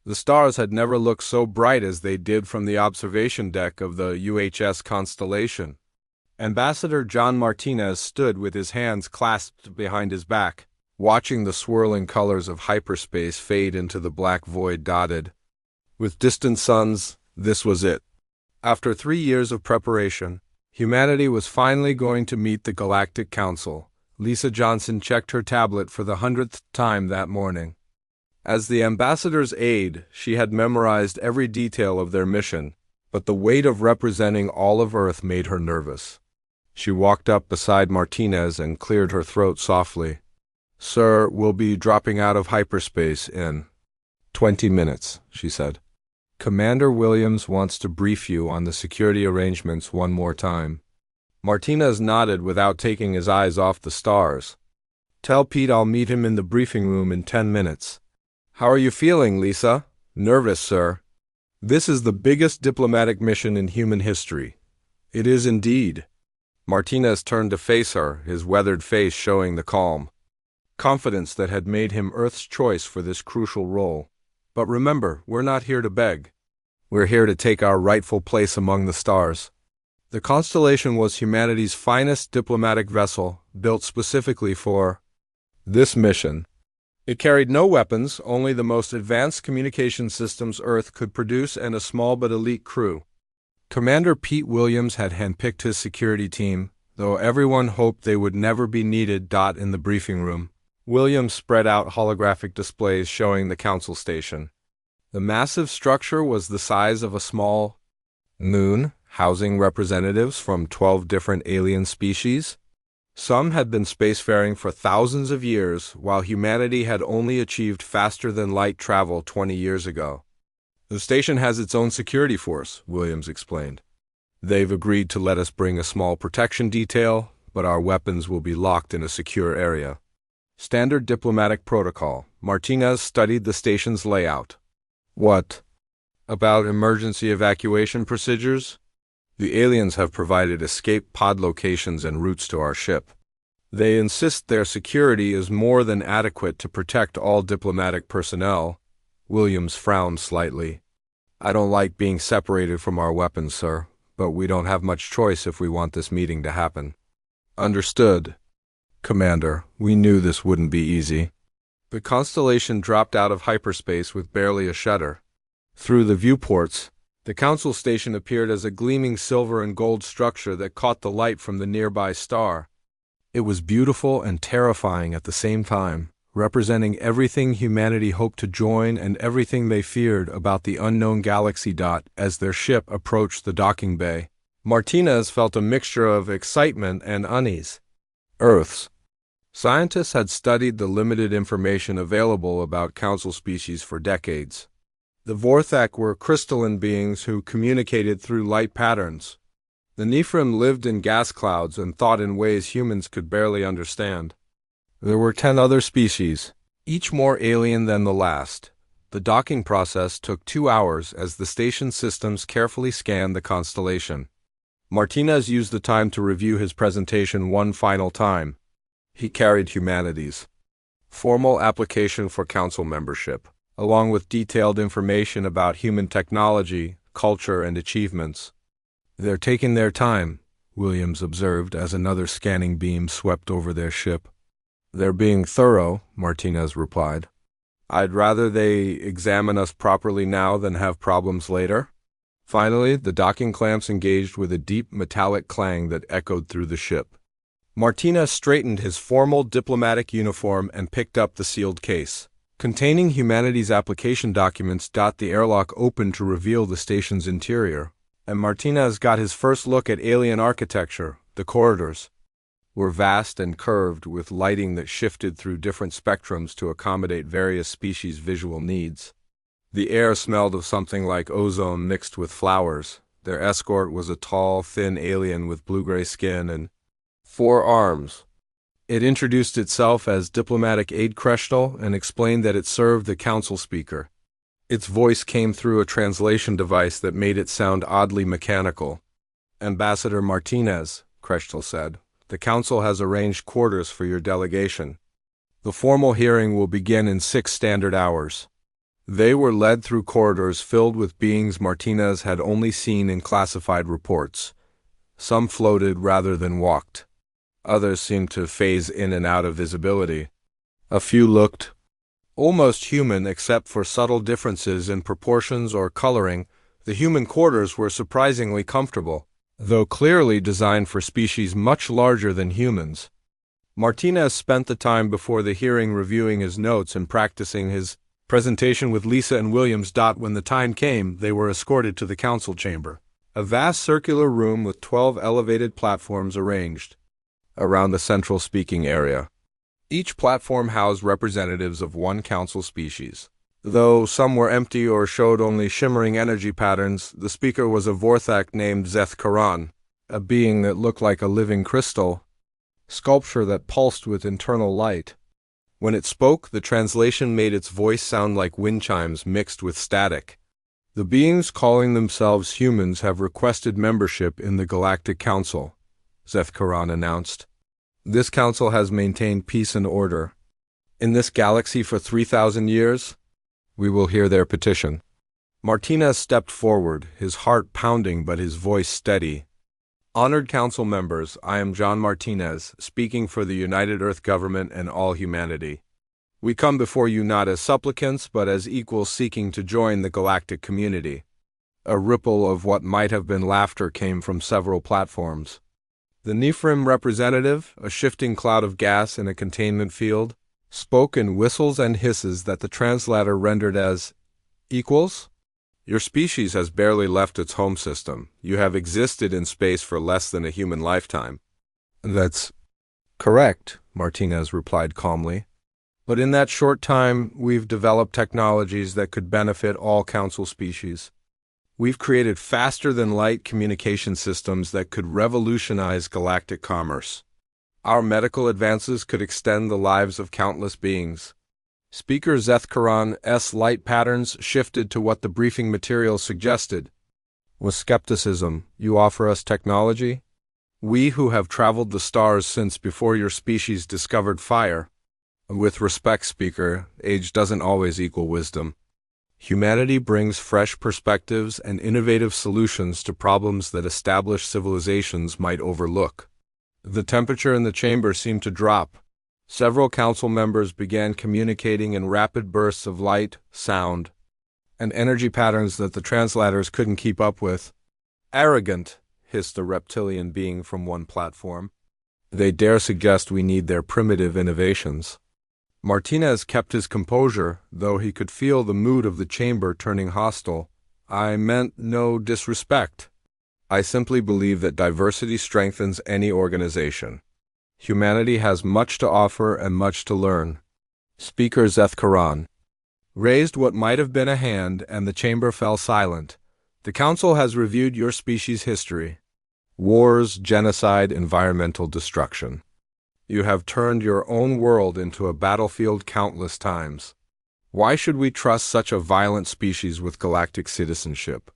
The stars had never looked so bright as they did from the observation deck of the UHS Constellation. Ambassador John Martinez stood with his hands clasped behind his back, watching the swirling colors of hyperspace fade into the black void dotted with distant suns. This was it. After 3 years of preparation, humanity was finally going to meet the Galactic Council. Lisa Johnson checked her tablet for the 100th time that morning. As the ambassador's aide, she had memorized every detail of their mission, but the weight of representing all of Earth made her nervous. She walked up beside Martinez and cleared her throat softly. "Sir, we'll be dropping out of hyperspace in 20 minutes, she said. "Commander Williams wants to brief you on the security arrangements one more time." Martinez nodded without taking his eyes off the stars. "Tell Pete I'll meet him in the briefing room in 10 minutes. "How are you feeling, Lisa?" "Nervous, sir. This is the biggest diplomatic mission in human history." "It is indeed." Martinez turned to face her, his weathered face showing the calm confidence that had made him Earth's choice for this crucial role. "But remember, we're not here to beg. We're here to take our rightful place among the stars." The Constellation was humanity's finest diplomatic vessel, built specifically for this mission. It carried no weapons, only the most advanced communication systems Earth could produce and a small but elite crew. Commander Pete Williams had handpicked his security team, though everyone hoped they would never be needed. In the briefing room, Williams spread out holographic displays showing the Council Station. The massive structure was the size of a small moon, housing representatives from 12 different alien species. Some had been spacefaring for thousands of years, while humanity had only achieved faster-than-light travel 20 years ago. "The station has its own security force," Williams explained. "They've agreed to let us bring a small protection detail, but our weapons will be locked in a secure area." Standard diplomatic protocol. Martinez studied the station's layout. "What about emergency evacuation procedures?" "The aliens have provided escape pod locations and routes to our ship. They insist their security is more than adequate to protect all diplomatic personnel." Williams frowned slightly. "I don't like being separated from our weapons, sir, but we don't have much choice if we want this meeting to happen." "Understood, Commander. We knew this wouldn't be easy." The Constellation dropped out of hyperspace with barely a shudder. Through the viewports, the Council Station appeared as a gleaming silver and gold structure that caught the light from the nearby star. It was beautiful and terrifying at the same time, representing everything humanity hoped to join and everything they feared about the unknown galaxy. As their ship approached the docking bay, Martinez felt a mixture of excitement and unease. Earth's scientists had studied the limited information available about Council species for decades. The Vorthak were crystalline beings who communicated through light patterns. The Nephrim lived in gas clouds and thought in ways humans could barely understand. There were 10 other species, each more alien than the last. The docking process took 2 hours as the station systems carefully scanned the Constellation. Martinez used the time to review his presentation one final time. He carried humanity's formal application for Council membership, along with detailed information about human technology, culture, and achievements. "They're taking their time," Williams observed as another scanning beam swept over their ship. "They're being thorough," Martinez replied. "I'd rather they examine us properly now than have problems later." Finally, the docking clamps engaged with a deep metallic clang that echoed through the ship. Martinez straightened his formal diplomatic uniform and picked up the sealed case containing humanity's application documents. The airlock opened to reveal the station's interior, and Martinez got his first look at alien architecture. The corridors were vast and curved, with lighting that shifted through different spectrums to accommodate various species' visual needs. The air smelled of something like ozone mixed with flowers. Their escort was a tall, thin alien with blue-gray skin and 4 arms. It introduced itself as Diplomatic Aide Kreshtal and explained that it served the Council speaker. Its voice came through a translation device that made it sound oddly mechanical. "Ambassador Martinez," Kreshtal said, "the Council has arranged quarters for your delegation. The formal hearing will begin in 6 standard hours." They were led through corridors filled with beings Martinez had only seen in classified reports. Some floated rather than walked. Others seemed to phase in and out of visibility. A few looked almost human except for subtle differences in proportions or coloring. The human quarters were surprisingly comfortable, though clearly designed for species much larger than humans. Martinez spent the time before the hearing reviewing his notes and practicing his presentation with Lisa and Williams. When the time came, they were escorted to the council chamber, a vast circular room with 12 elevated platforms arranged around the central speaking area. Each platform housed representatives of one council species. Though some were empty or showed only shimmering energy patterns, the speaker was a Vorthak named Zeth Karan, a being that looked like a living crystal, sculpture that pulsed with internal light. When it spoke, the translation made its voice sound like wind chimes mixed with static. The beings calling themselves humans have requested membership in the Galactic Council, Zeth Karan announced. This council has maintained peace and order in this galaxy for 3,000 years. We will hear their petition. Martinez stepped forward, his heart pounding but his voice steady. Honored council members, I am John Martinez, speaking for the United Earth Government and all humanity. We come before you not as supplicants but as equals seeking to join the galactic community. A ripple of what might have been laughter came from several platforms. The Nephrim representative, a shifting cloud of gas in a containment field, spoke in whistles and hisses that the translator rendered as equals. Your species has barely left its home system. You have existed in space for less than a human lifetime. That's correct, Martinez replied calmly. But in that short time, we've developed technologies that could benefit all council species. We've created faster-than-light communication systems that could revolutionize galactic commerce. Our medical advances could extend the lives of countless beings. Speaker Zeth Karan's light patterns shifted to what the briefing material suggested. With skepticism, you offer us technology? We who have traveled the stars since before your species discovered fire. With respect, Speaker, age doesn't always equal wisdom. Humanity brings fresh perspectives and innovative solutions to problems that established civilizations might overlook. The temperature in the chamber seemed to drop. Several council members began communicating in rapid bursts of light, sound, and energy patterns that the translators couldn't keep up with. Arrogant, hissed a reptilian being from one platform. They dare suggest we need their primitive innovations. Martinez kept his composure, though he could feel the mood of the chamber turning hostile. I meant no disrespect. I simply believe that diversity strengthens any organization. Humanity has much to offer and much to learn. Speaker Zeth Karan raised what might have been a hand, and the chamber fell silent. The council has reviewed your species' history. Wars, genocide, environmental destruction. You have turned your own world into a battlefield countless times. Why should we trust such a violent species with galactic citizenship?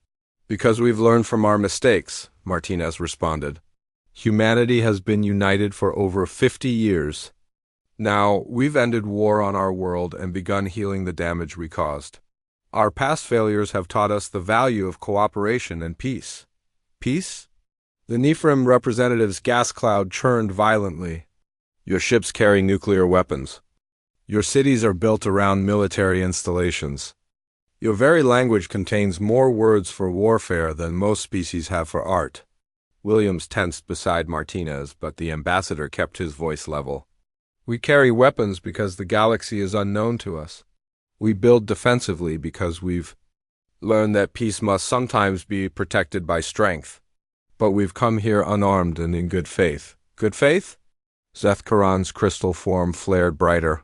Because we've learned from our mistakes, Martinez responded. Humanity has been united for over 50 years. Now, we've ended war on our world and begun healing the damage we caused. Our past failures have taught us the value of cooperation and peace. Peace? The Nephrim representative's gas cloud churned violently. Your ships carry nuclear weapons. Your cities are built around military installations. Your very language contains more words for warfare than most species have for art. Williams tensed beside Martinez, but the ambassador kept his voice level. We carry weapons because the galaxy is unknown to us. We build defensively because we've learned that peace must sometimes be protected by strength. But we've come here unarmed and in good faith. Good faith? Zeth Karan's crystal form flared brighter.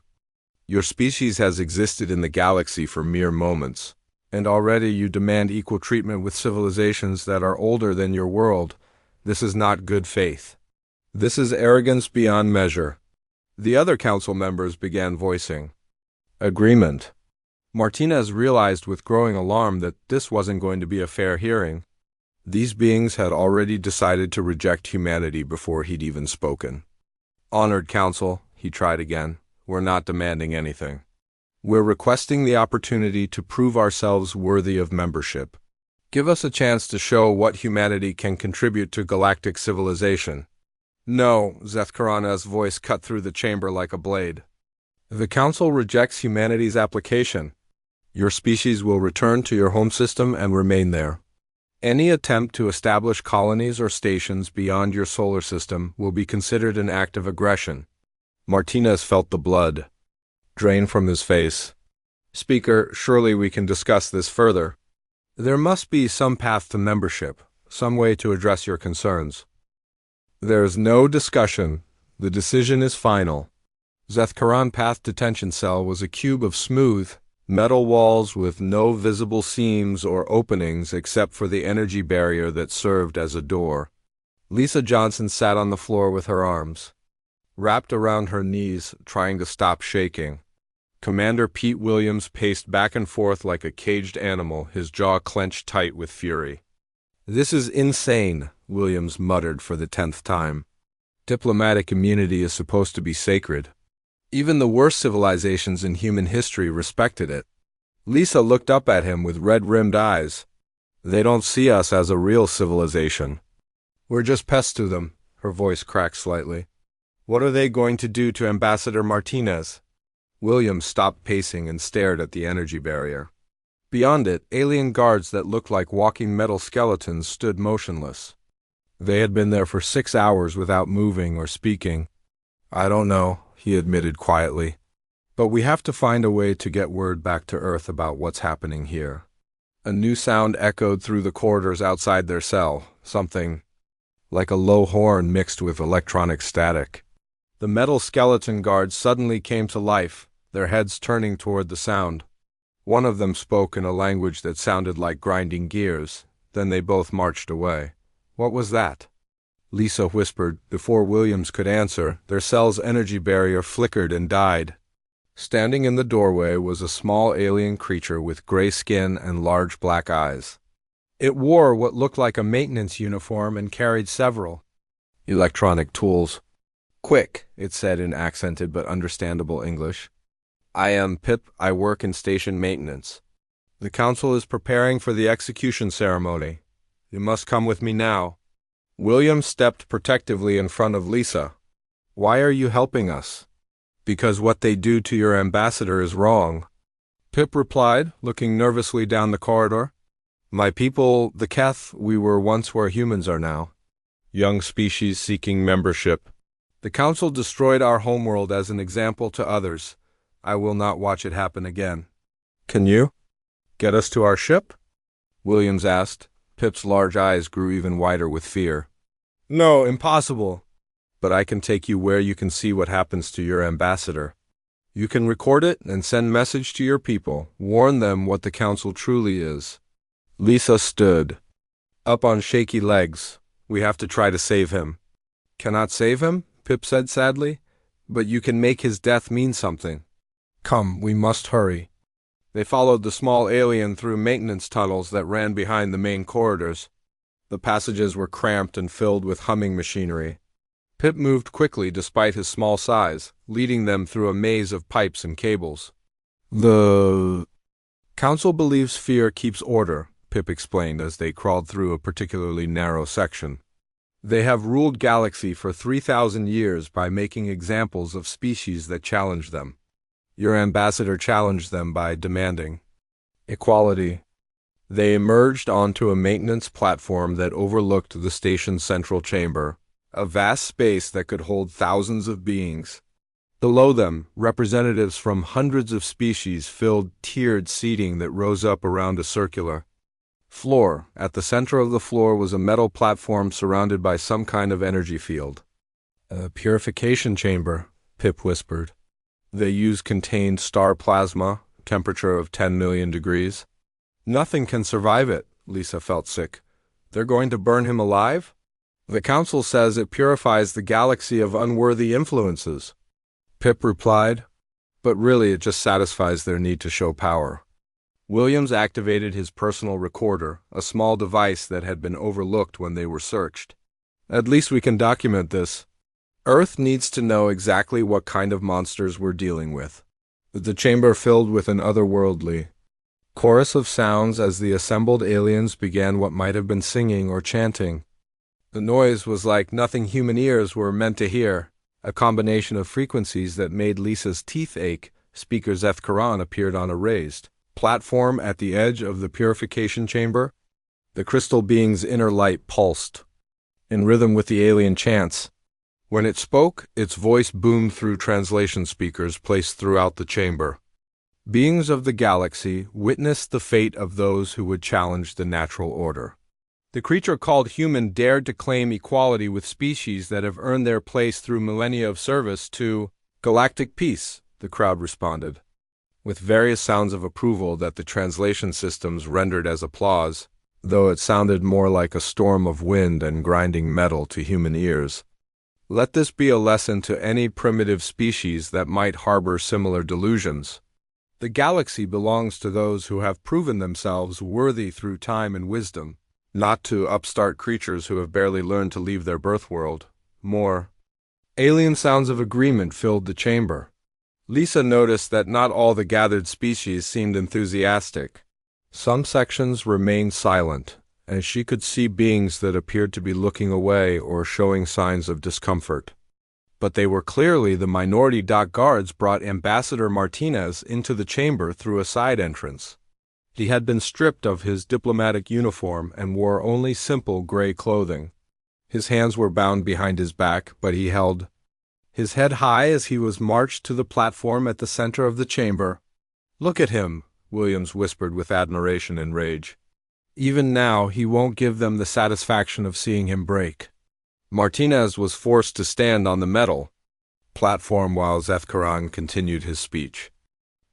Your species has existed in the galaxy for mere moments, and already you demand equal treatment with civilizations that are older than your world. This is not good faith. This is arrogance beyond measure. The other council members began voicing agreement. Martinez realized with growing alarm that this wasn't going to be a fair hearing. These beings had already decided to reject humanity before he'd even spoken. Honored council, he tried again, we're not demanding anything. We're requesting the opportunity to prove ourselves worthy of membership. Give us a chance to show what humanity can contribute to galactic civilization." "No," Zethkarana's voice cut through the chamber like a blade. "The Council rejects humanity's application. Your species will return to your home system and remain there. Any attempt to establish colonies or stations beyond your solar system will be considered an act of aggression." Martinez felt the blood drain from his face. "Speaker, surely we can discuss this further. There must be some path to membership, some way to address your concerns." "There's no discussion. The decision is final." Zethkaran Path Detention Cell was a cube of smooth, metal walls with no visible seams or openings except for the energy barrier that served as a door. Lisa Johnson sat on the floor with her arms wrapped around her knees, trying to stop shaking. Commander Pete Williams paced back and forth like a caged animal, his jaw clenched tight with fury. "This is insane," Williams muttered for the 10th time. "Diplomatic immunity is supposed to be sacred. Even the worst civilizations in human history respected it." Lisa looked up at him with red-rimmed eyes. "They don't see us as a real civilization. We're just pests to them." Her voice cracked slightly. "What are they going to do to Ambassador Martinez?" Williams stopped pacing and stared at the energy barrier. Beyond it, alien guards that looked like walking metal skeletons stood motionless. They had been there for 6 hours without moving or speaking. "I don't know," he admitted quietly. "But we have to find a way to get word back to Earth about what's happening here." A new sound echoed through the corridors outside their cell, something like a low horn mixed with electronic static. The metal skeleton guards suddenly came to life, their heads turning toward the sound. One of them spoke in a language that sounded like grinding gears, then they both marched away. "What was that?" Lisa whispered. Before Williams could answer, their cell's energy barrier flickered and died. Standing in the doorway was a small alien creature with gray skin and large black eyes. It wore what looked like a maintenance uniform and carried several electronic tools. "Quick," it said in accented but understandable English. "I am Pip. I work in station maintenance. The Council is preparing for the execution ceremony. You must come with me now." William stepped protectively in front of Lisa. "Why are you helping us?" "Because what they do to your ambassador is wrong," Pip replied, looking nervously down the corridor. "My people, the Keth, we were once where humans are now. Young species seeking membership. The Council destroyed our homeworld as an example to others. I will not watch it happen again." "Can you get us to our ship?" Williams asked. Pip's large eyes grew even wider with fear. "No, impossible. But I can take you where you can see what happens to your ambassador. You can record it and send message to your people. Warn them what the Council truly is." Lisa stood up on shaky legs. "We have to try to save him." "Cannot save him," Pip said sadly. "But you can make his death mean something. Come, we must hurry." They followed the small alien through maintenance tunnels that ran behind the main corridors. The passages were cramped and filled with humming machinery. Pip moved quickly despite his small size, leading them through a maze of pipes and cables. "The Council believes fear keeps order," Pip explained as they crawled through a particularly narrow section. "They have ruled galaxy for 3,000 years by making examples of species that challenge them. Your ambassador challenged them by demanding equality." They emerged onto a maintenance platform that overlooked the station's central chamber, a vast space that could hold thousands of beings. Below them, representatives from hundreds of species filled tiered seating that rose up around a circular floor. At the center of the floor was a metal platform surrounded by some kind of energy field. "A purification chamber," Pip whispered. "They use contained star plasma, temperature of 10 million degrees. Nothing can survive it." Lisa felt sick. "They're going to burn him alive?" "The Council says it purifies the galaxy of unworthy influences," Pip replied. "But really it just satisfies their need to show power." Williams activated his personal recorder, a small device that had been overlooked when they were searched. "At least we can document this. Earth needs to know exactly what kind of monsters we're dealing with. The chamber filled with an otherworldly chorus of sounds as the assembled aliens began what might have been singing or chanting. The noise was like nothing human ears were meant to hear, a combination of frequencies that made Lisa's teeth ache. Speaker Zeth Karan appeared on a raised platform at the edge of the purification chamber. The crystal being's inner light pulsed, in rhythm with the alien chants. When it spoke, its voice boomed through translation speakers placed throughout the chamber. Beings of the galaxy witnessed the fate of those who would challenge the natural order. The creature called human dared to claim equality with species that have earned their place through millennia of service to galactic peace, the crowd responded, with various sounds of approval that the translation systems rendered as applause, though it sounded more like a storm of wind and grinding metal to human ears. Let this be a lesson to any primitive species that might harbor similar delusions. The galaxy belongs to those who have proven themselves worthy through time and wisdom, not to upstart creatures who have barely learned to leave their birth world. More alien sounds of agreement filled the chamber. Lisa noticed that not all the gathered species seemed enthusiastic. Some sections remained silent, and she could see beings that appeared to be looking away or showing signs of discomfort. But they were clearly the minority. Guards brought Ambassador Martinez into the chamber through a side entrance. He had been stripped of his diplomatic uniform and wore only simple gray clothing. His hands were bound behind his back, but he held his head high as he was marched to the platform at the center of the chamber. "Look at him," Williams whispered with admiration and rage. "Even now, he won't give them the satisfaction of seeing him break." Martinez was forced to stand on the metal platform while Zeth Karan continued his speech.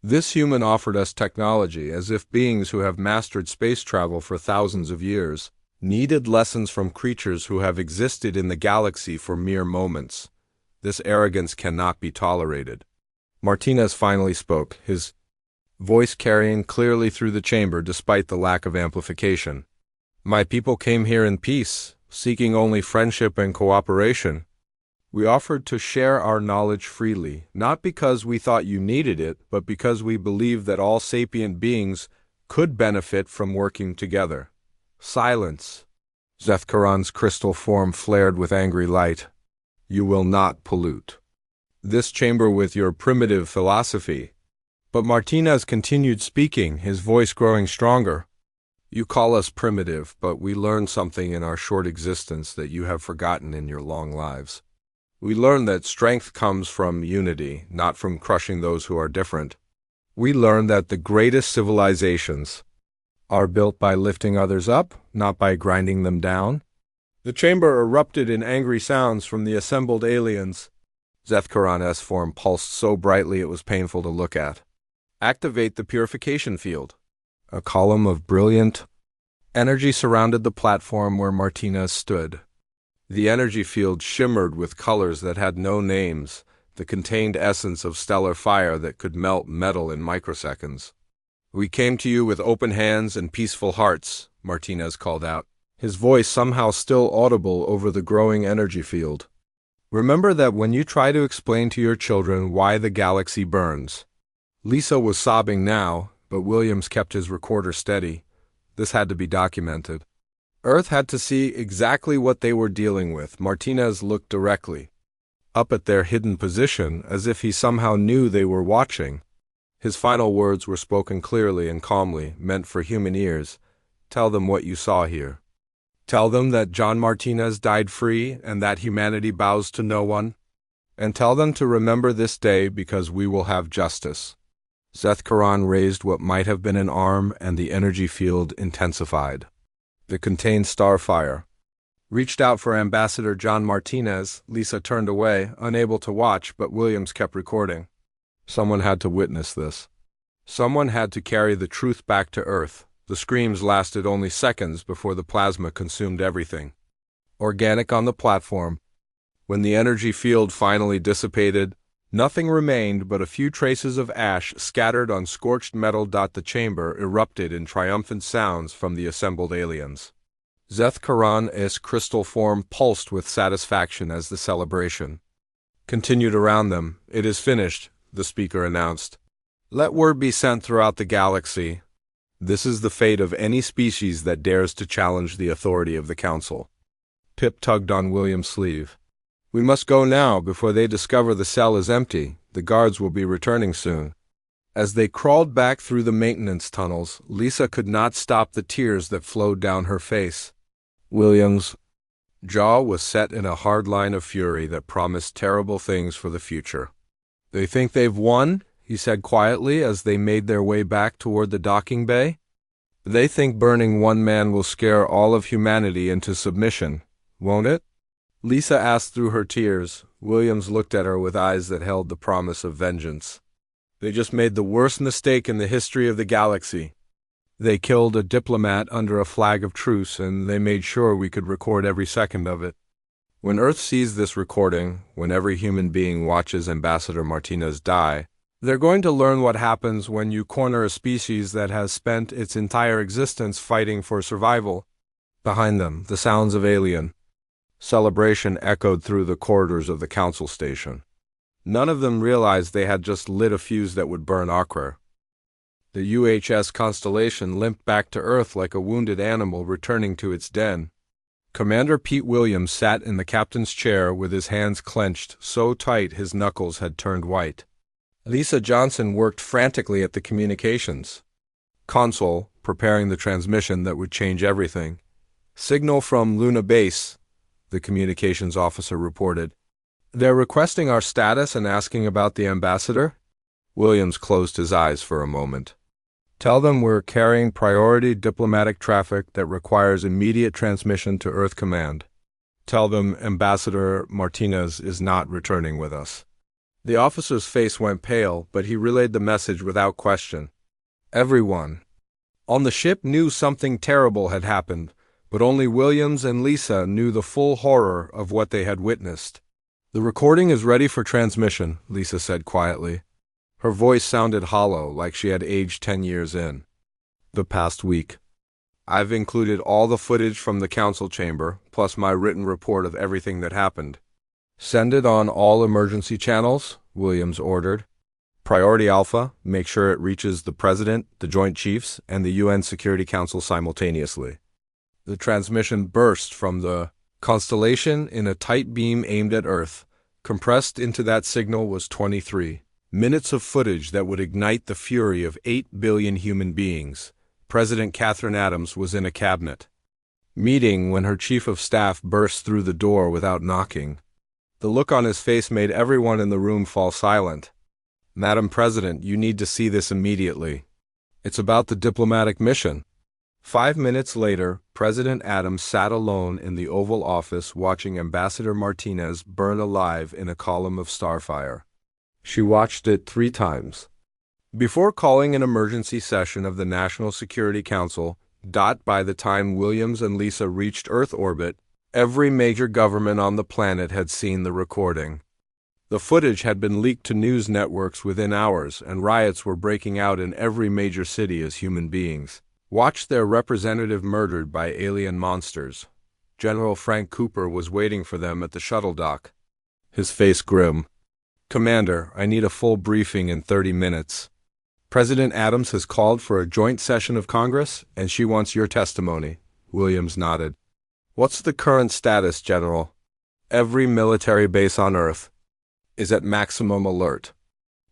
"This human offered us technology as if beings who have mastered space travel for thousands of years needed lessons from creatures who have existed in the galaxy for mere moments. This arrogance cannot be tolerated." Martinez finally spoke, his voice carrying clearly through the chamber despite the lack of amplification. "My people came here in peace, seeking only friendship and cooperation. We offered to share our knowledge freely, not because we thought you needed it, but because we believed that all sapient beings could benefit from working together." Silence. Zeth Karan's crystal form flared with angry light. "You will not pollute this chamber with your primitive philosophy." But Martinez continued speaking, his voice growing stronger. "You call us primitive, but we learned something in our short existence that you have forgotten in your long lives. We learned that strength comes from unity, not from crushing those who are different. We learned that the greatest civilizations are built by lifting others up, not by grinding them down." The chamber erupted in angry sounds from the assembled aliens. Zeth Karan's form pulsed so brightly it was painful to look at. "Activate the purification field." A column of brilliant energy surrounded the platform where Martinez stood. The energy field shimmered with colors that had no names, the contained essence of stellar fire that could melt metal in microseconds. "We came to you with open hands and peaceful hearts," Martinez called out, his voice somehow still audible over the growing energy field. "Remember that when you try to explain to your children why the galaxy burns." Lisa was sobbing now, but Williams kept his recorder steady. This had to be documented. Earth had to see exactly what they were dealing with. Martinez looked directly up at their hidden position, as if he somehow knew they were watching. His final words were spoken clearly and calmly, meant for human ears. "Tell them what you saw here. Tell them that John Martinez died free and that humanity bows to no one. And tell them to remember this day because we will have justice." Zeth Karan raised what might have been an arm, and the energy field intensified. The contained starfire reached out for Ambassador John Martinez. Lisa turned away, unable to watch, but Williams kept recording. Someone had to witness this. Someone had to carry the truth back to Earth. The screams lasted only seconds before the plasma consumed everything. Organic on the platform. When the energy field finally dissipated, nothing remained but a few traces of ash scattered on scorched metal. The chamber erupted in triumphant sounds from the assembled aliens. Zeth Karan's crystal form pulsed with satisfaction as the celebration continued around them. "It is finished," the speaker announced. Let word be sent throughout the galaxy. This is the fate of any species that dares to challenge the authority of the Council. Pip tugged on William's sleeve. We must go now before they discover the cell is empty. The guards will be returning soon. As they crawled back through the maintenance tunnels, Lisa could not stop the tears that flowed down her face. William's jaw was set in a hard line of fury that promised terrible things for the future. They think they've won? He said quietly as they made their way back toward the docking bay. They think burning one man will scare all of humanity into submission, won't it? Lisa asked through her tears. Williams looked at her with eyes that held the promise of vengeance. They just made the worst mistake in the history of the galaxy. They killed a diplomat under a flag of truce, and they made sure we could record every second of it. When Earth sees this recording, when every human being watches Ambassador Martinez die, they're going to learn what happens when you corner a species that has spent its entire existence fighting for survival. Behind them, the sounds of alien celebration echoed through the corridors of the council station. None of them realized they had just lit a fuse that would burn Akra. The UHS Constellation limped back to Earth like a wounded animal returning to its den. Commander Pete Williams sat in the captain's chair with his hands clenched so tight his knuckles had turned white. Lisa Johnson worked frantically at the communications console, preparing the transmission that would change everything. Signal from Luna Base, the communications officer reported. They're requesting our status and asking about the ambassador? Williams closed his eyes for a moment. Tell them we're carrying priority diplomatic traffic that requires immediate transmission to Earth Command. Tell them Ambassador Martinez is not returning with us. The officer's face went pale, but he relayed the message without question. Everyone on the ship knew something terrible had happened, but only Williams and Lisa knew the full horror of what they had witnessed. The recording is ready for transmission, Lisa said quietly. Her voice sounded hollow, like she had aged 10 years in the past week. I've included all the footage from the council chamber, plus my written report of everything that happened. Send it on all emergency channels, Williams ordered. Priority Alpha, make sure it reaches the President, the Joint Chiefs, and the UN Security Council simultaneously. The transmission burst from the constellation in a tight beam aimed at Earth. Compressed into that signal was 23 minutes of footage that would ignite the fury of 8 billion human beings. President Catherine Adams was in a cabinet meeting when her chief of staff burst through the door without knocking. The look on his face made everyone in the room fall silent. Madam President, you need to see this immediately. It's about the diplomatic mission. 5 minutes later, President Adams sat alone in the Oval Office watching Ambassador Martinez burn alive in a column of starfire. She watched it 3 times. Before calling an emergency session of the National Security Council, by the time Williams and Lisa reached Earth orbit, every major government on the planet had seen the recording. The footage had been leaked to news networks within hours, and riots were breaking out in every major city as human beings watched their representative murdered by alien monsters. General Frank Cooper was waiting for them at the shuttle dock, his face grim. Commander, I need a full briefing in 30 minutes. President Adams has called for a joint session of Congress, and she wants your testimony. Williams nodded. What's the current status, General? Every military base on Earth is at maximum alert.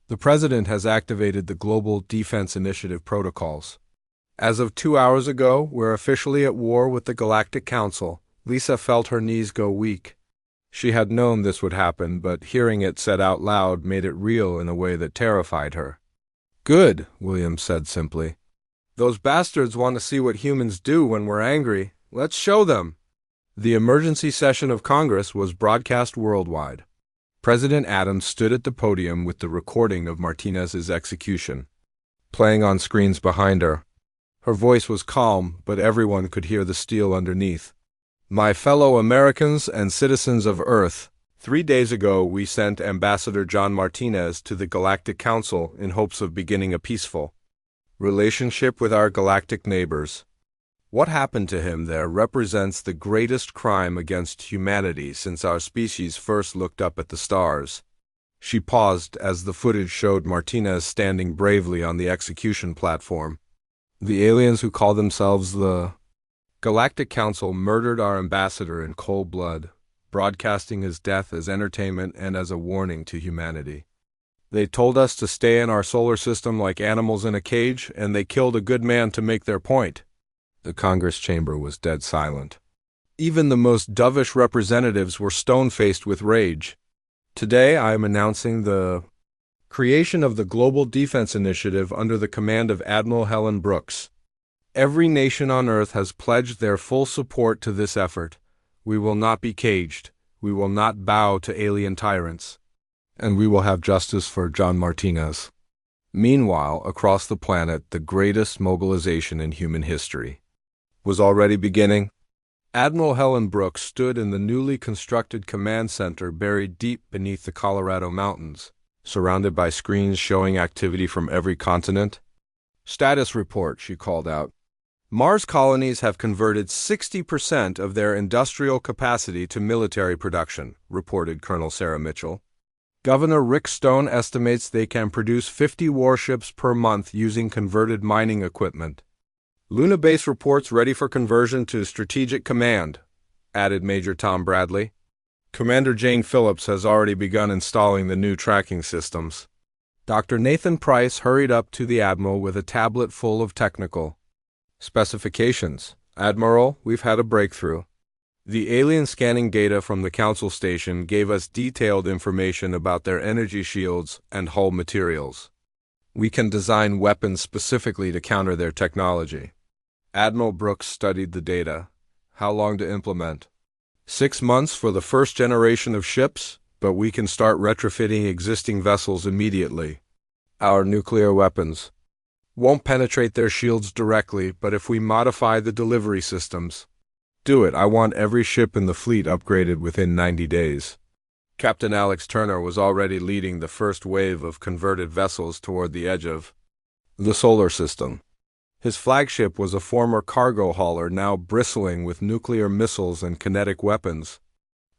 The President has activated the Global Defense Initiative protocols. As of 2 hours ago, we're officially at war with the Galactic Council. Lisa felt her knees go weak. She had known this would happen, but hearing it said out loud made it real in a way that terrified her. Good, Williams said simply. Those bastards want to see what humans do when we're angry. Let's show them. The emergency session of Congress was broadcast worldwide. President Adams stood at the podium with the recording of Martinez's execution playing on screens behind her. Her voice was calm, but everyone could hear the steel underneath. My fellow Americans and citizens of Earth, 3 days ago we sent Ambassador John Martinez to the Galactic Council in hopes of beginning a peaceful relationship with our galactic neighbors. What happened to him there represents the greatest crime against humanity since our species first looked up at the stars. She paused as the footage showed Martinez standing bravely on the execution platform. The aliens who call themselves the Galactic Council murdered our ambassador in cold blood, broadcasting his death as entertainment and as a warning to humanity. They told us to stay in our solar system like animals in a cage, and they killed a good man to make their point. The Congress chamber was dead silent. Even the most dovish representatives were stone-faced with rage. Today I am announcing the creation of the Global Defense Initiative under the command of Admiral Helen Brooks. Every nation on Earth has pledged their full support to this effort. We will not be caged. We will not bow to alien tyrants. And we will have justice for John Martinez. Meanwhile, across the planet, the greatest mobilization in human history was already beginning. Admiral Helen Brooks stood in the newly constructed command center buried deep beneath the Colorado mountains, surrounded by screens showing activity from every continent. "Status report," she called out. "Mars colonies have converted 60% of their industrial capacity to military production," reported Colonel Sarah Mitchell. "Governor Rick Stone estimates they can produce 50 warships per month using converted mining equipment." "Luna Base reports ready for conversion to Strategic Command," added Major Tom Bradley. "Commander Jane Phillips has already begun installing the new tracking systems." Dr. Nathan Price hurried up to the Admiral with a tablet full of technical specifications. "Admiral, we've had a breakthrough. The alien scanning data from the Council Station gave us detailed information about their energy shields and hull materials. We can design weapons specifically to counter their technology." Admiral Brooks studied the data. "How long to implement?" 6 months for the first generation of ships, but we can start retrofitting existing vessels immediately. Our nuclear weapons won't penetrate their shields directly, but if we modify the delivery systems, do it. I want every ship in the fleet upgraded within 90 days. Captain Alex Turner was already leading the first wave of converted vessels toward the edge of the solar system. His flagship was a former cargo hauler now bristling with nuclear missiles and kinetic weapons.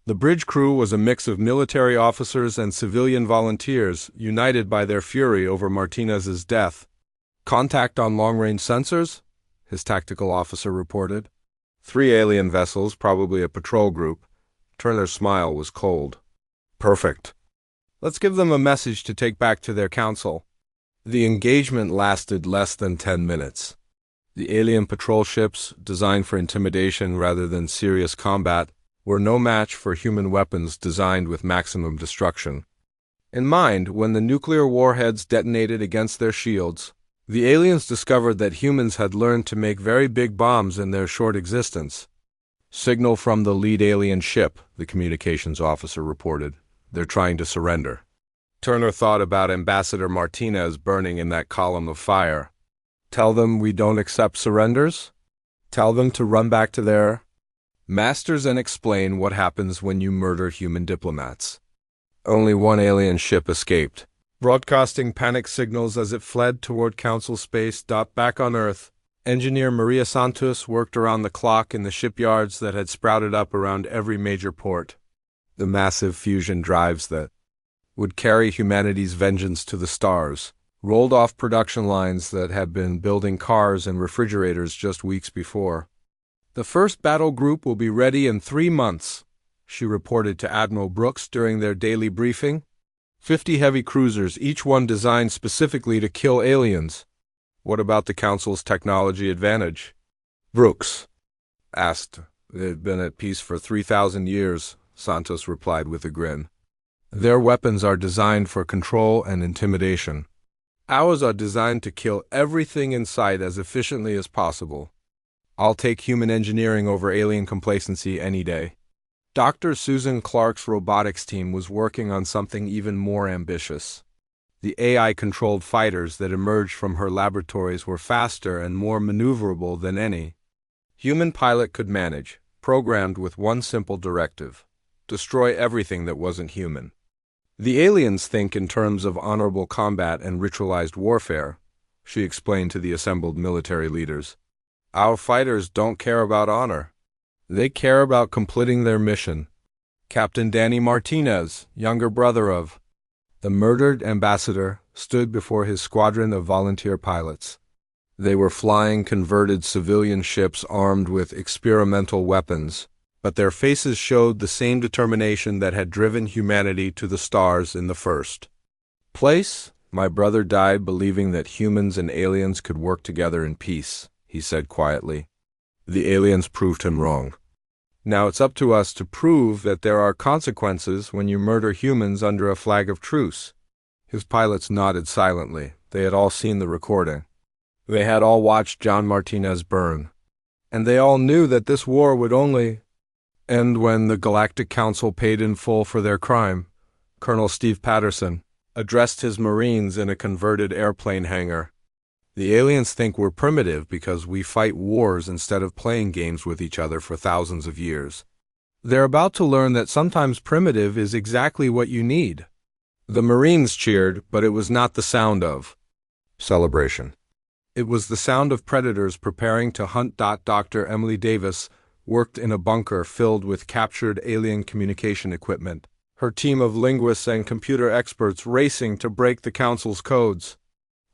The bridge crew was a mix of military officers and civilian volunteers, united by their fury over Martinez's death. "Contact on long-range sensors," his tactical officer reported. 3 alien vessels, probably a patrol group. Turner's smile was cold. "Perfect. Let's give them a message to take back to their council." The engagement lasted less than 10 minutes. The alien patrol ships, designed for intimidation rather than serious combat, were no match for human weapons designed with maximum destruction in mind. When the nuclear warheads detonated against their shields, the aliens discovered that humans had learned to make very big bombs in their short existence. "Signal from the lead alien ship," the communications officer reported. "They're trying to surrender." Turner thought about Ambassador Martinez burning in that column of fire. "Tell them we don't accept surrenders? Tell them to run back to their masters and explain what happens when you murder human diplomats." Only one alien ship escaped, broadcasting panic signals as it fled toward Council space. Back on Earth, engineer Maria Santos worked around the clock in the shipyards that had sprouted up around every major port. The massive fusion drives that would carry humanity's vengeance to the stars rolled off production lines that had been building cars and refrigerators just weeks before. "The first battle group will be ready in 3 months," she reported to Admiral Brooks during their daily briefing. 50 heavy cruisers, each one designed specifically to kill aliens. "What about the Council's technology advantage?" Brooks asked. "They've been at peace for 3,000 years, Santos replied with a grin. "Their weapons are designed for control and intimidation. Ours are designed to kill everything in sight as efficiently as possible. I'll take human engineering over alien complacency any day." Dr. Susan Clark's robotics team was working on something even more ambitious. The AI-controlled fighters that emerged from her laboratories were faster and more maneuverable than any human pilot could manage, programmed with one simple directive: destroy everything that wasn't human. "The aliens think in terms of honorable combat and ritualized warfare," she explained to the assembled military leaders. "Our fighters don't care about honor. They care about completing their mission." Captain Danny Martinez, younger brother of The murdered ambassador stood before his squadron of volunteer pilots. They were flying converted civilian ships armed with experimental weapons, but their faces showed the same determination that had driven humanity to the stars in the first place. My brother died believing that humans and aliens could work together in peace, he said quietly. The aliens proved him wrong. Now it's up to us to prove that there are consequences when you murder humans under a flag of truce. His pilots nodded silently. They had all seen the recording. They had all watched John Martinez burn. And they all knew that this war would only end when the Galactic Council paid in full for their crime. Colonel Steve Patterson addressed his Marines in a converted airplane hangar. The aliens think we're primitive because we fight wars instead of playing games with each other for thousands of years. They're about to learn that sometimes primitive is exactly what you need. The Marines cheered, but it was not the sound of celebration. It was the sound of predators preparing to hunt. Dr. Emily Davis worked in a bunker filled with captured alien communication equipment, her team of linguists and computer experts racing to break the Council's codes.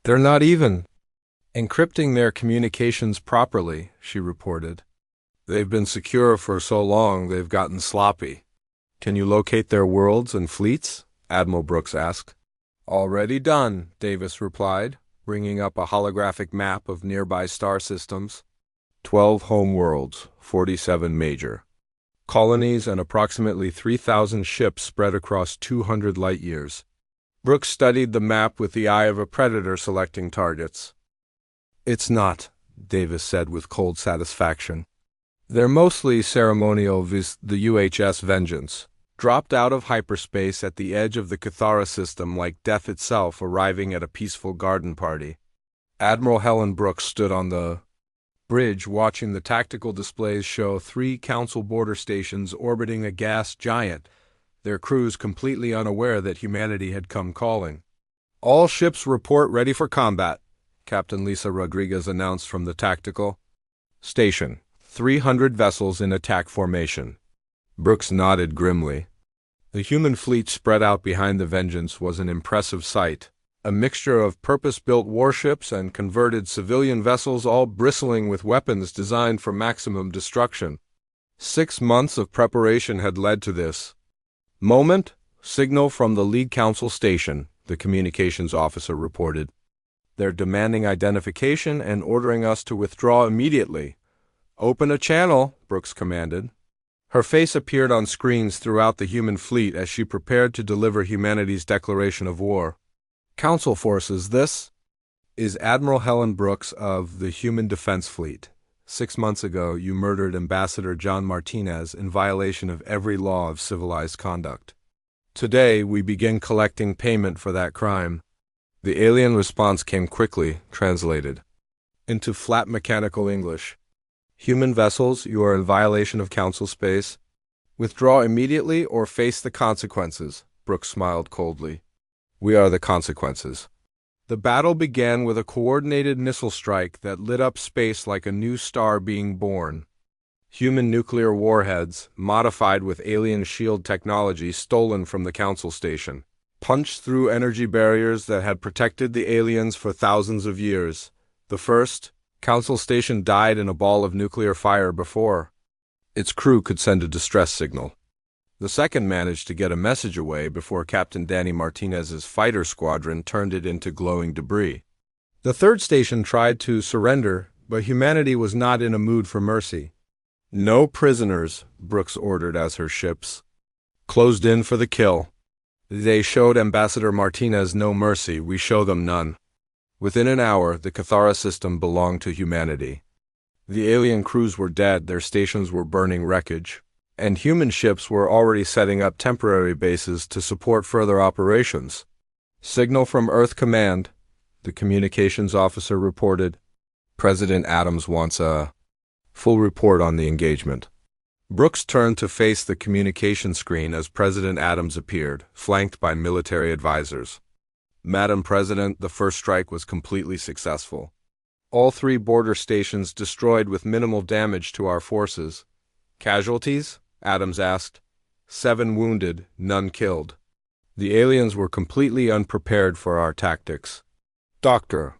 They're not even encrypting their communications properly, she reported. They've been secure for so long they've gotten sloppy. Can you locate their worlds and fleets? Admiral Brooks asked. Already done, Davis replied, bringing up a holographic map of nearby star systems. 12 home worlds, 47 major colonies, and approximately 3,000 ships spread across 200 light-years. Brooks studied the map with the eye of a predator selecting targets. It's not, Davis said with cold satisfaction. They're mostly ceremonial vis the UHS Vengeance, dropped out of hyperspace at the edge of the Cathara system like death itself arriving at a peaceful garden party. Admiral Helen Brooks stood on the bridge watching the tactical displays show 3 Council border stations orbiting a gas giant, their crews completely unaware that humanity had come calling. All ships report ready for combat, Captain Lisa Rodriguez announced from the tactical station. 300 vessels in attack formation. Brooks nodded grimly. The human fleet spread out behind the Vengeance was an impressive sight. A mixture of purpose-built warships and converted civilian vessels, all bristling with weapons designed for maximum destruction. 6 months of preparation had led to this moment. Signal from the lead council station, the communications officer reported. They're demanding identification and ordering us to withdraw immediately. Open a channel, Brooks commanded. Her face appeared on screens throughout the human fleet as she prepared to deliver humanity's declaration of war. Council forces, this is Admiral Helen Brooks of the Human Defense Fleet. 6 months ago, you murdered Ambassador John Martinez in violation of every law of civilized conduct. Today, we begin collecting payment for that crime. The alien response came quickly, translated into flat mechanical English. Human vessels, you are in violation of Council space. Withdraw immediately or face the consequences, Brooks smiled coldly. We are the consequences. The battle began with a coordinated missile strike that lit up space like a new star being born. Human nuclear warheads, modified with alien shield technology stolen from the Council station, punched through energy barriers that had protected the aliens for thousands of years. The first Council station died in a ball of nuclear fire before its crew could send a distress signal. The second managed to get a message away before Captain Danny Martinez's fighter squadron turned it into glowing debris. The third station tried to surrender, but humanity was not in a mood for mercy. No prisoners, Brooks ordered as her ships closed in for the kill. They showed Ambassador Martinez no mercy, we show them none. Within an hour, the Cathara system belonged to humanity. The alien crews were dead, their stations were burning wreckage, and human ships were already setting up temporary bases to support further operations. Signal from Earth Command, the communications officer reported. President Adams wants a full report on the engagement. Brooks turned to face the communication screen as President Adams appeared, flanked by military advisors. Madam President, the first strike was completely successful. All 3 border stations destroyed with minimal damage to our forces. Casualties? Adams asked. 7 wounded, none killed. The aliens were completely unprepared for our tactics. Doctor.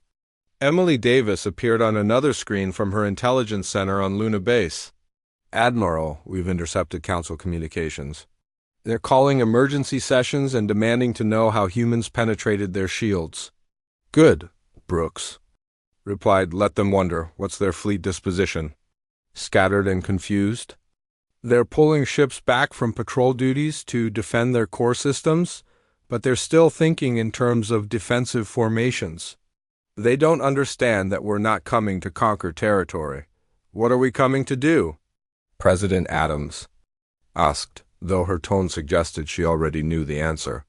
Emily Davis appeared on another screen from her intelligence center on Luna Base. Admiral, we've intercepted Council communications. They're calling emergency sessions and demanding to know how humans penetrated their shields. Good, Brooks replied. Let them wonder. What's their fleet disposition? Scattered and confused? They're pulling ships back from patrol duties to defend their core systems, but they're still thinking in terms of defensive formations. They don't understand that we're not coming to conquer territory. What are we coming to do? President Adams asked, though her tone suggested she already knew the answer.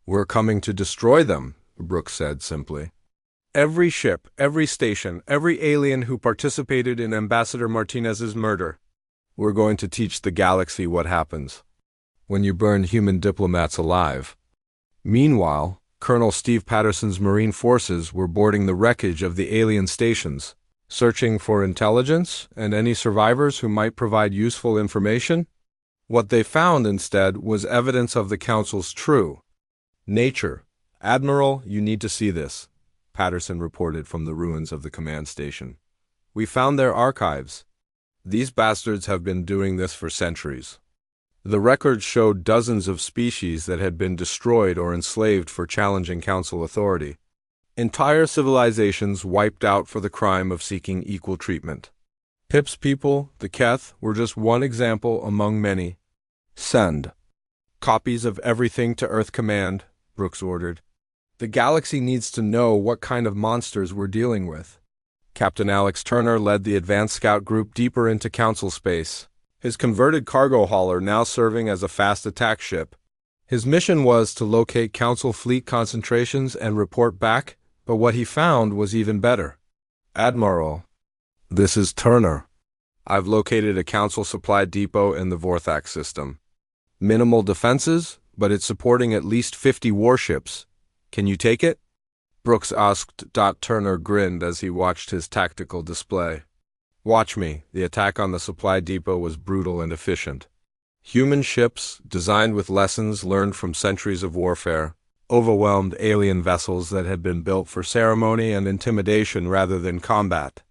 We're coming to destroy them, Brooks said simply. Every ship, every station, every alien who participated in Ambassador Martinez's murder. We're going to teach the galaxy what happens when you burn human diplomats alive. Meanwhile, Colonel Steve Patterson's Marine forces were boarding the wreckage of the alien stations, searching for intelligence and any survivors who might provide useful information. What they found instead was evidence of the Council's true nature. Admiral, you need to see this, Patterson reported from the ruins of the command station. We found their archives. These bastards have been doing this for centuries. The records showed dozens of species that had been destroyed or enslaved for challenging Council authority. Entire civilizations wiped out for the crime of seeking equal treatment. Pip's people, the Keth, were just one example among many. Send copies of everything to Earth Command, Brooks ordered. The galaxy needs to know what kind of monsters we're dealing with. Captain Alex Turner led the advanced scout group deeper into Council space, his converted cargo hauler now serving as a fast attack ship. His mission was to locate Council fleet concentrations and report back, but what he found was even better. Admiral, this is Turner. I've located a Council supply depot in the Vorthax system. Minimal defenses, but it's supporting at least 50 warships. Can you take it? Brooks asked. Turner grinned as he watched his tactical display. Watch me. The attack on the supply depot was brutal and efficient. Human ships, designed with lessons learned from centuries of warfare, overwhelmed alien vessels that had been built for ceremony and intimidation rather than combat.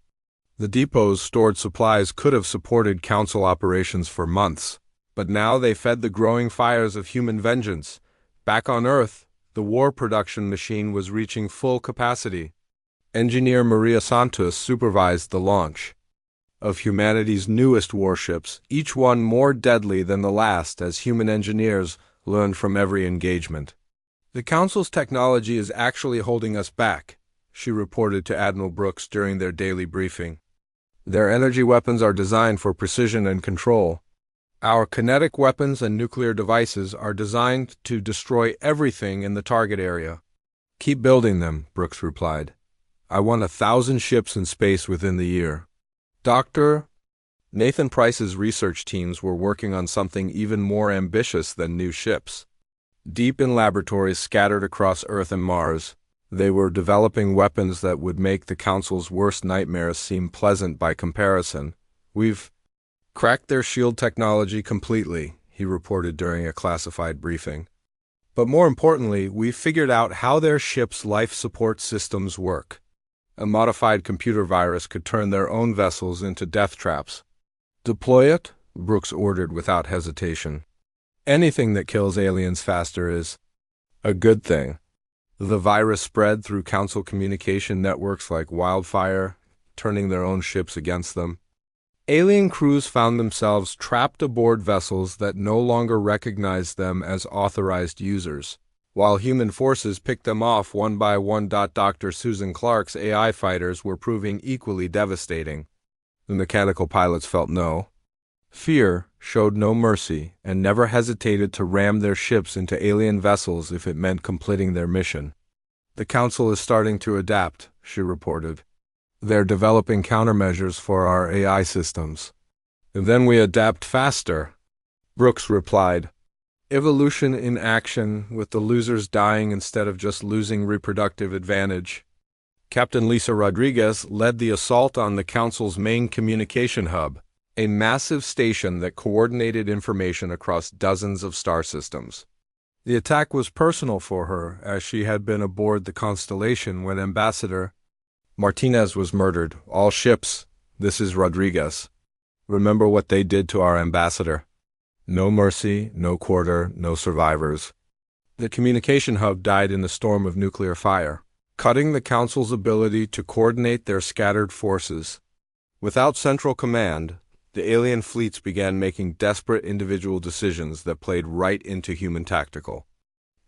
The depot's stored supplies could have supported Council operations for months, but now they fed the growing fires of human vengeance. Back on Earth, the war production machine was reaching full capacity. Engineer Maria Santos supervised the launch of humanity's newest warships, each one more deadly than the last as human engineers learned from every engagement. The Council's technology is actually holding us back, she reported to Admiral Brooks during their daily briefing. Their energy weapons are designed for precision and control. Our kinetic weapons and nuclear devices are designed to destroy everything in the target area. Keep building them, Brooks replied. I want 1,000 ships in space within the year. Dr. Nathan Price's research teams were working on something even more ambitious than new ships. Deep in laboratories scattered across Earth and Mars, they were developing weapons that would make the Council's worst nightmares seem pleasant by comparison. We've cracked their shield technology completely, he reported during a classified briefing. But more importantly, we've figured out how their ship's life support systems work. A modified computer virus could turn their own vessels into death traps. Deploy it, Brooks ordered without hesitation. Anything that kills aliens faster is a good thing. The virus spread through Council communication networks like wildfire, turning their own ships against them. Alien crews found themselves trapped aboard vessels that no longer recognized them as authorized users, while human forces picked them off one by one. Dr. Susan Clark's AI fighters were proving equally devastating. The mechanical pilots felt no fear, showed no mercy, and never hesitated to ram their ships into alien vessels if it meant completing their mission. The Council is starting to adapt, she reported. They're developing countermeasures for our AI systems. And then we adapt faster, Brooks replied. Evolution in action, with the losers dying instead of just losing reproductive advantage. Captain Lisa Rodriguez led the assault on the Council's main communication hub, a massive station that coordinated information across dozens of star systems. The attack was personal for her, as she had been aboard the Constellation when Ambassador Martinez was murdered. All ships, this is Rodriguez. Remember what they did to our ambassador. No mercy, no quarter, no survivors. The communication hub died in a storm of nuclear fire, cutting the Council's ability to coordinate their scattered forces. Without central command, the alien fleets began making desperate individual decisions that played right into human tactical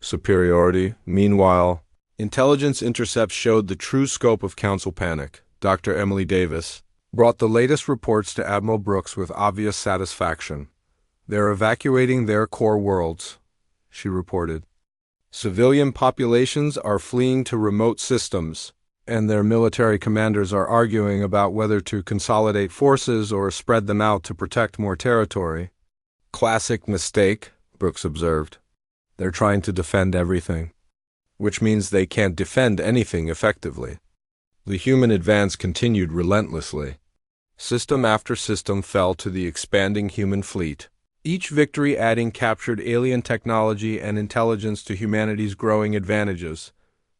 superiority. Meanwhile, intelligence intercepts showed the true scope of Council panic. Dr. Emily Davis brought the latest reports to Admiral Brooks with obvious satisfaction. They're evacuating their core worlds, she reported. Civilian populations are fleeing to remote systems, and their military commanders are arguing about whether to consolidate forces or spread them out to protect more territory. Classic mistake, Brooks observed. They're trying to defend everything, which means they can't defend anything effectively. The human advance continued relentlessly. System after system fell to the expanding human fleet, each victory adding captured alien technology and intelligence to humanity's growing advantages.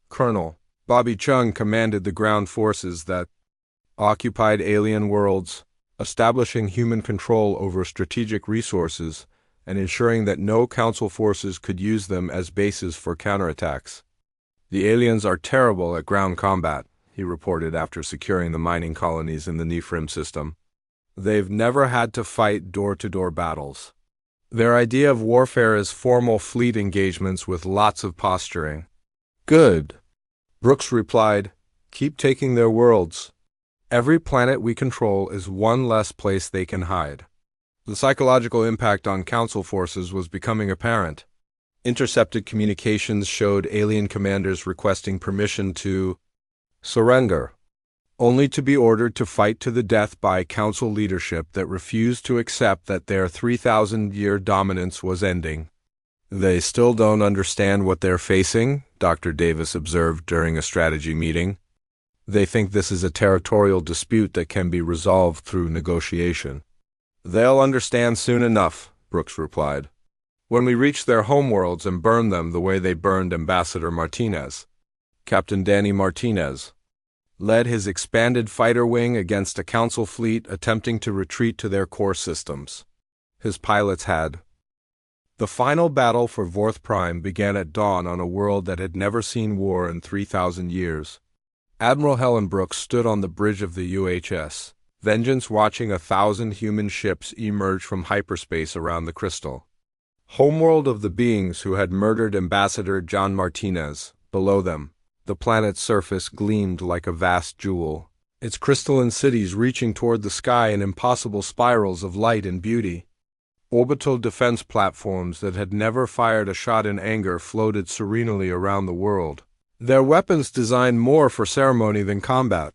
Colonel Bobby Chung commanded the ground forces that occupied alien worlds, establishing human control over strategic resources and ensuring that no Council forces could use them as bases for counterattacks. The aliens are terrible at ground combat, he reported after securing the mining colonies in the Nefrim system. They've never had to fight door-to-door battles. Their idea of warfare is formal fleet engagements with lots of posturing. Good. Brooks replied, keep taking their worlds. Every planet we control is one less place they can hide. The psychological impact on Council forces was becoming apparent. Intercepted communications showed alien commanders requesting permission to surrender, only to be ordered to fight to the death by Council leadership that refused to accept that their 3,000-year dominance was ending. They still don't understand what they're facing, Dr. Davis observed during a strategy meeting. They think this is a territorial dispute that can be resolved through negotiation. They'll understand soon enough, Brooks replied. When we reach their homeworlds and burn them the way they burned Ambassador Martinez. Captain Danny Martinez led his expanded fighter wing against a Council fleet attempting to retreat to their core systems. His pilots had. The final battle for Vorth Prime began at dawn on a world that had never seen war in 3,000 years. Admiral Helen Brooks stood on the bridge of the UHS, Vengeance, watching 1,000 human ships emerge from hyperspace around the crystal homeworld of the beings who had murdered Ambassador John Martinez. Below them, the planet's surface gleamed like a vast jewel, its crystalline cities reaching toward the sky in impossible spirals of light and beauty. Orbital defense platforms that had never fired a shot in anger floated serenely around the world, their weapons designed more for ceremony than combat.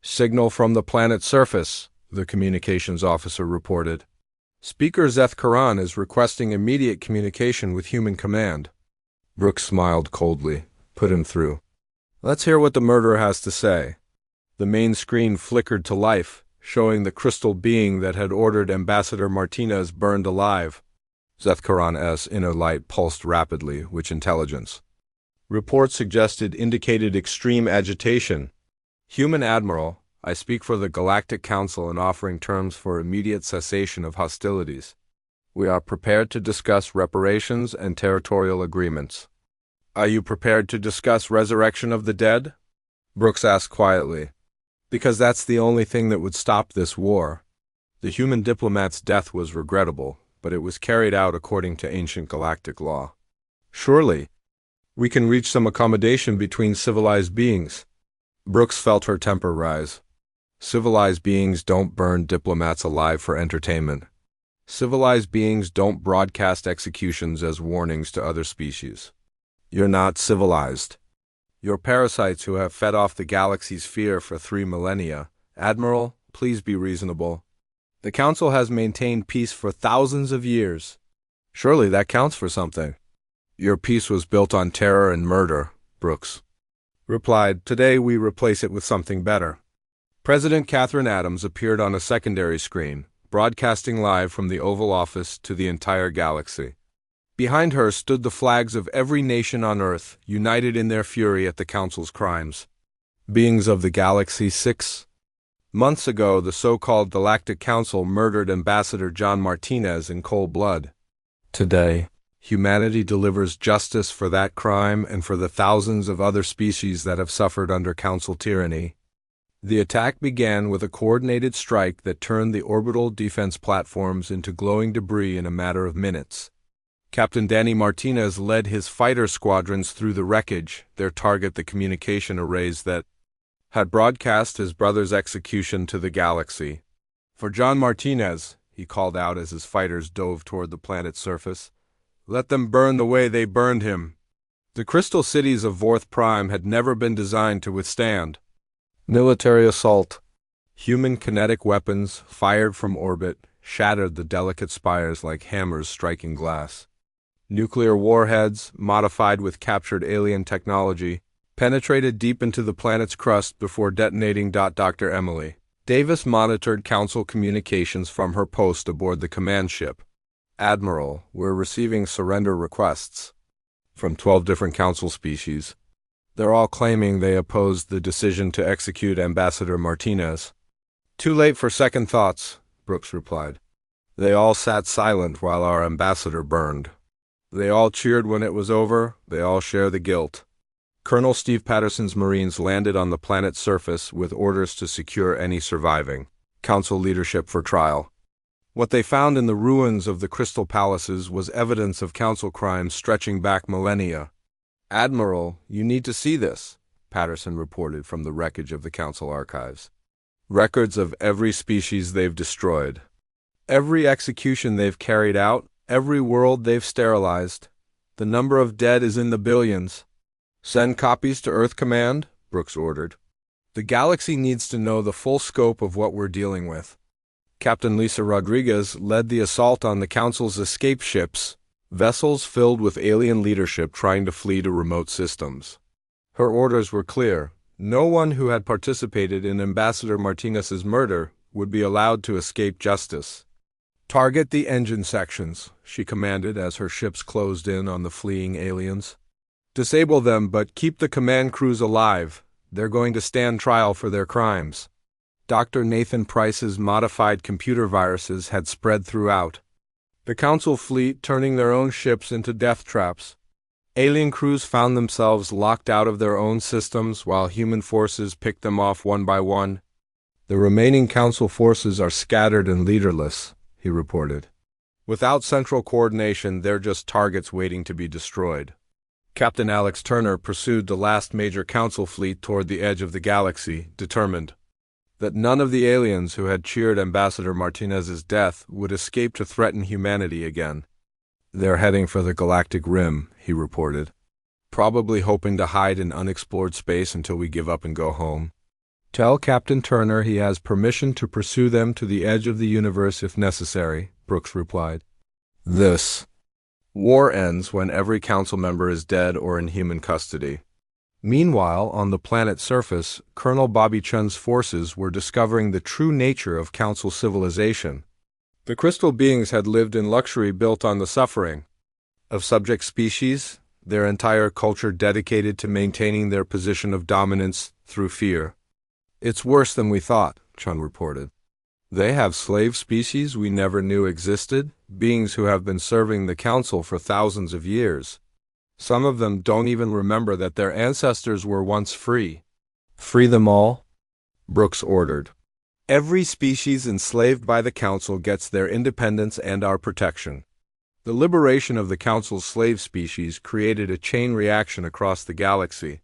Signal from the planet's surface, the communications officer reported. Speaker Zeth Karan is requesting immediate communication with human command. Brooks smiled coldly. Put him through. Let's hear what the murderer has to say. The main screen flickered to life, showing the crystal being that had ordered Ambassador Martinez burned alive. Zeth Karan's inner light pulsed rapidly, which intelligence. Reports indicated extreme agitation. Human Admiral, I speak for the Galactic Council in offering terms for immediate cessation of hostilities. We are prepared to discuss reparations and territorial agreements. Are you prepared to discuss resurrection of the dead? Brooks asked quietly. Because that's the only thing that would stop this war. The human diplomat's death was regrettable, but it was carried out according to ancient galactic law. Surely, we can reach some accommodation between civilized beings. Brooks felt her temper rise. Civilized beings don't burn diplomats alive for entertainment. Civilized beings don't broadcast executions as warnings to other species. You're not civilized. You're parasites who have fed off the galaxy's fear for 3 millennia. Admiral, please be reasonable. The Council has maintained peace for thousands of years. Surely that counts for something. Your peace was built on terror and murder, Brooks replied. Today we replace it with something better. President Catherine Adams appeared on a secondary screen, broadcasting live from the Oval Office to the entire galaxy. Behind her stood the flags of every nation on Earth, united in their fury at the Council's crimes. Beings of the Galaxy 6 months ago, the so-called Galactic Council murdered Ambassador John Martinez in cold blood. Today, humanity delivers justice for that crime and for the thousands of other species that have suffered under Council tyranny. The attack began with a coordinated strike that turned the orbital defense platforms into glowing debris in a matter of minutes. Captain Danny Martinez led his fighter squadrons through the wreckage, their target the communication arrays that had broadcast his brother's execution to the galaxy. "For John Martinez," he called out as his fighters dove toward the planet's surface, "let them burn the way they burned him." The crystal cities of Vorth Prime had never been designed to withstand military assault. Human kinetic weapons, fired from orbit, shattered the delicate spires like hammers striking glass. Nuclear warheads, modified with captured alien technology, penetrated deep into the planet's crust before detonating. Dr. Emily Davis monitored Council communications from her post aboard the command ship. "Admiral, we're receiving surrender requests from 12 different Council species. They're all claiming they opposed the decision to execute Ambassador Martinez." "Too late for second thoughts," Brooks replied. "They all sat silent while our ambassador burned. They all cheered when it was over. They all share the guilt." Colonel Steve Patterson's Marines landed on the planet's surface with orders to secure any surviving Council leadership for trial. What they found in the ruins of the Crystal Palaces was evidence of Council crimes stretching back millennia. "Admiral, you need to see this," Patterson reported from the wreckage of the Council archives. "Records of every species they've destroyed. Every execution they've carried out, every world they've sterilized. The number of dead is in the billions." "Send copies to Earth Command," Brooks ordered. "The galaxy needs to know the full scope of what we're dealing with." Captain Lisa Rodriguez led the assault on the Council's escape ships, vessels filled with alien leadership trying to flee to remote systems. Her orders were clear. No one who had participated in Ambassador Martinez's murder would be allowed to escape justice. "Target the engine sections," she commanded as her ships closed in on the fleeing aliens. "Disable them, but keep the command crews alive. They're going to stand trial for their crimes." Dr. Nathan Price's modified computer viruses had spread throughout the Council fleet, turning their own ships into death traps. Alien crews found themselves locked out of their own systems while human forces picked them off one by one. "The remaining Council forces are scattered and leaderless," he reported. "Without central coordination, they're just targets waiting to be destroyed." Captain Alex Turner pursued the last major Council fleet toward the edge of the galaxy, determined that none of the aliens who had cheered Ambassador Martinez's death would escape to threaten humanity again. "They're heading for the Galactic Rim," he reported, "probably hoping to hide in unexplored space until we give up and go home. Tell Captain Turner he has permission to pursue them to the edge of the universe if necessary," Brooks replied. "This war ends when every Council member is dead or in human custody." Meanwhile, on the planet's surface, Colonel Bobby Chun's forces were discovering the true nature of Council civilization. The crystal beings had lived in luxury built on the suffering of subject species, their entire culture dedicated to maintaining their position of dominance through fear. "It's worse than we thought," Chun reported. "They have slave species we never knew existed, beings who have been serving the Council for thousands of years. Some of them don't even remember that their ancestors were once free." "Free them all," Brooks ordered. "Every species enslaved by the Council gets their independence and our protection." The liberation of the Council's slave species created a chain reaction across the galaxy.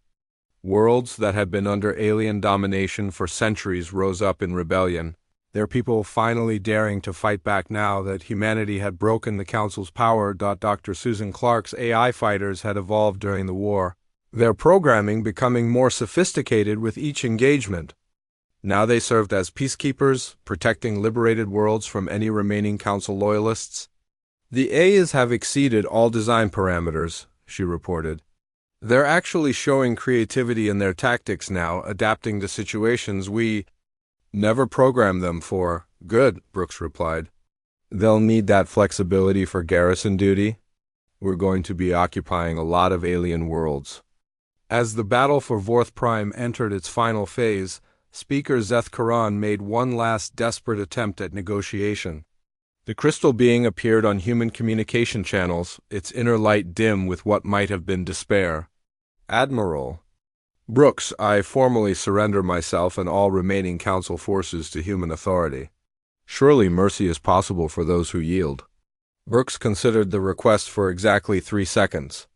Worlds that had been under alien domination for centuries rose up in rebellion, their people finally daring to fight back now that humanity had broken the Council's power. Dr. Susan Clark's AI fighters had evolved during the war, their programming becoming more sophisticated with each engagement. Now they served as peacekeepers, protecting liberated worlds from any remaining Council loyalists. "The A's have exceeded all design parameters," she reported. "They're actually showing creativity in their tactics now, adapting to situations we never programmed them for." "Good," Brooks replied. "They'll need that flexibility for garrison duty." We're going to be occupying a lot of alien worlds. As the battle for Vorth Prime entered its final phase, Speaker Zeth Karan made one last desperate attempt at negotiation. The crystal being appeared on human communication channels, its inner light dim with what might have been despair. Admiral Brooks, I formally surrender myself and all remaining Council forces to human authority. Surely mercy is possible for those who yield. Brooks considered the request for exactly 3 seconds.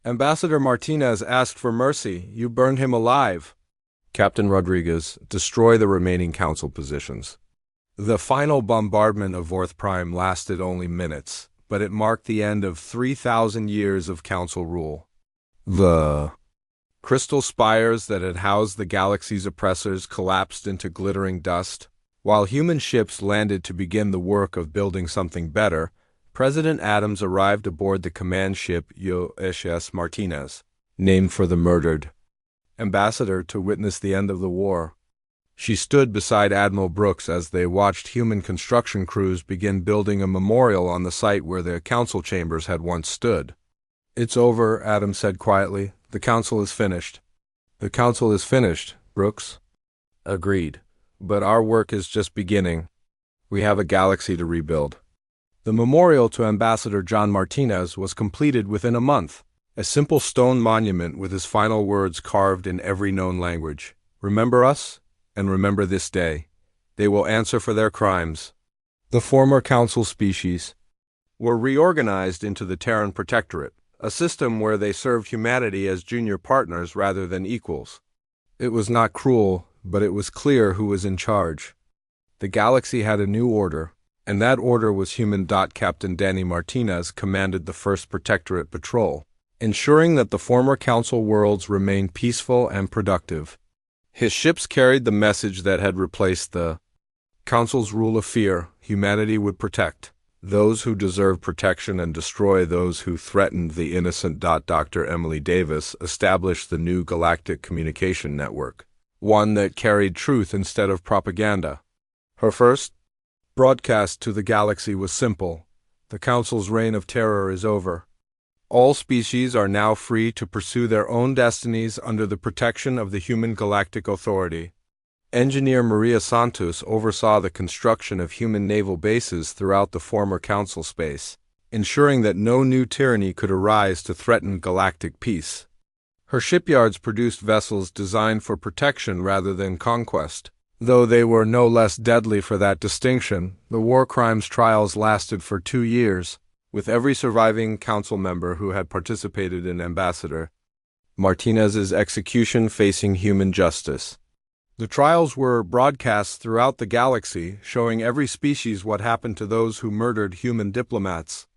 Ambassador Martinez asked for mercy. You burned him alive. Captain Rodriguez, destroy the remaining Council positions. The final bombardment of Vorth Prime lasted only minutes, but it marked the end of 3,000 years of Council rule. The crystal spires that had housed the galaxy's oppressors collapsed into glittering dust. While human ships landed to begin the work of building something better, President Adams arrived aboard the command ship USS Martinez, named for the murdered ambassador, to witness the end of the war. She stood beside Admiral Brooks as they watched human construction crews begin building a memorial on the site where their council chambers had once stood. It's over, Adams said quietly. The council is finished. The council is finished, Brooks. Agreed. But our work is just beginning. We have a galaxy to rebuild. The memorial to Ambassador John Martinez was completed within a month. A simple stone monument with his final words carved in every known language. Remember us, and remember this day. They will answer for their crimes. The former council species were reorganized into the Terran Protectorate, a system where they served humanity as junior partners rather than equals. It was not cruel, but it was clear who was in charge. The galaxy had a new order, and that order was human. Captain Danny Martinez commanded the 1st Protectorate Patrol, ensuring that the former Council worlds remained peaceful and productive. His ships carried the message that had replaced the Council's rule of fear: humanity would protect those who deserve protection and destroy those who threatened the innocent. Dr. Emily Davis established the new Galactic Communication Network, one that carried truth instead of propaganda. Her first broadcast to the galaxy was simple: the Council's reign of terror is over. All species are now free to pursue their own destinies under the protection of the Human Galactic Authority. Engineer Maria Santos oversaw the construction of human naval bases throughout the former Council space, ensuring that no new tyranny could arise to threaten galactic peace. Her shipyards produced vessels designed for protection rather than conquest. Though they were no less deadly for that distinction, the war crimes trials lasted for 2 years, with every surviving Council member who had participated in Ambassador Martinez's execution facing human justice. The trials were broadcast throughout the galaxy, showing every species what happened to those who murdered human diplomats.